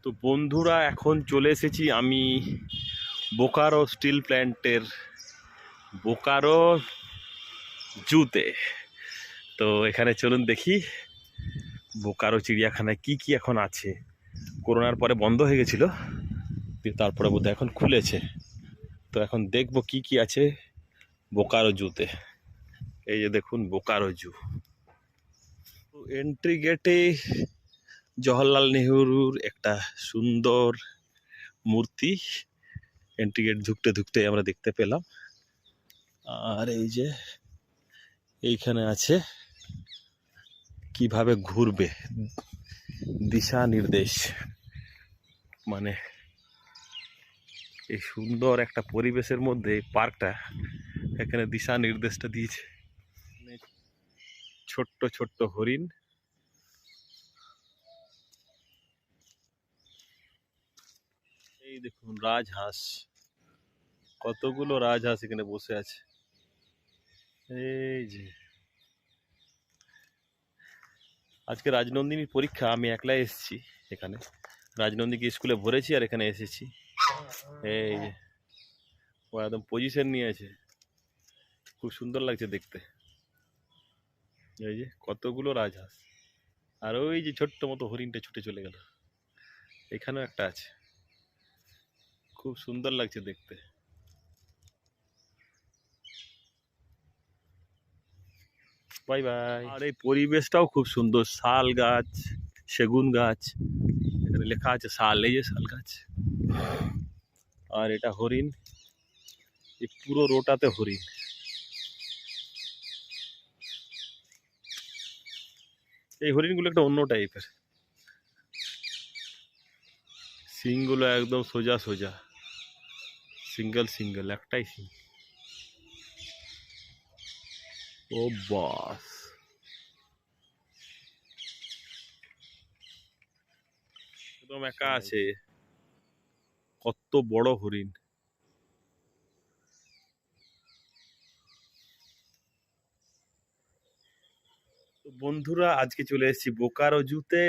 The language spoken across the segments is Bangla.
তো বন্ধুরা, এখন চলে এসেছি আমি বোকারো স্টিল প্ল্যান্টের বোকারো জুতে। তো এখানে চলুন দেখি বোকারো চিড়িয়াখানায় কি কি এখন আছে। করোনার পরে বন্ধ হয়ে গেছিল, তারপরে বোধহয় এখন খুলেছে। তো এখন দেখব কি কি আছে বোকারো জুতে। এই যে দেখুন বোকারো জু। এন্ট্রি গেটে জওহরলাল নেহরুর একটা সুন্দর মূর্তি এন্ট্রি গেট ঢুকতে ঢুকতে আমরা দেখতে পেলাম। আর এই যে এইখানে আছে কিভাবে ঘুরবে দিশা নির্দেশ, মানে এই সুন্দর একটা পরিবেশের মধ্যে এই পার্কটা এখানে দিশা নির্দেশটা দিয়েছে। ছোট্ট ছোট্ট হরিণ, এই দেখুন রাজহাঁস, কতগুলো রাজহাঁস এখানে বসে আছে। এই যে আজকে রাজনন্দিনীর পরীক্ষা, আমি একলাই এসেছি এখানে। রাজনন্দিনীকে স্কুলে ভরেছি আর এখানে এসেছি। এই যে ও একদম পজিশন নিয়ে আছে, খুব সুন্দর লাগছে দেখতে। এই যে কতগুলো রাজহাঁস, আর ওই যে ছোট্ট মতো হরিণটা ছুটে চলে গেল। এখানেও একটা আছে, খুব সুন্দর লাগছে দেখতে। Bye bye. আর এই পরিবেশটাও খুব সুন্দর, শাল গাছ, সেগুন গাছ, এখানে লেখা আছে শাল, এই যে শাল গাছ। আর এটা হরিণ, এই পুরো রোটাতে হরিণ। এই হরিণগুলো একটা অন্য টাইপের, সিংগুলো একদম সোজা সোজা, সিঙ্গেল সিঙ্গেল, একটাই সিং। ও বাস, একদম একা আছে, কত বড় হরিণ। তো বন্ধুরা, আজকে চলে এসেছি বোকারো জুতে।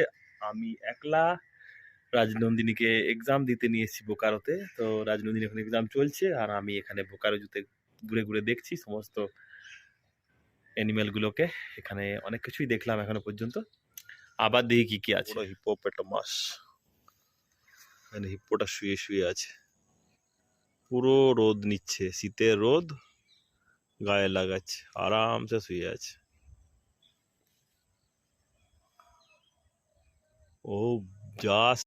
আমি একলা, রাজনন্দিনীকে এক্সাম দিতে নিয়ে এসেছি বোকারোতে। তো রাজনন্দিনী এখন এক্সাম চলছে, আর আমি এখানে বোকারো জুতে ঘুরে ঘুরে দেখছি সমস্ত অ্যানিমেলগুলোকে। এখানে অনেক কিছুই দেখলাম এখনো পর্যন্ত, আবার দেখি কি কি আছে। হিপোপটেমাস, এখানে হিপ্পোটা শুয়ে শুয়ে আছে, পুরো রোদ নিচ্ছে, শীতের রোদ গায়ে লাগাচ্ছে, আরামসে শুয়ে আছে। ও জাস্ট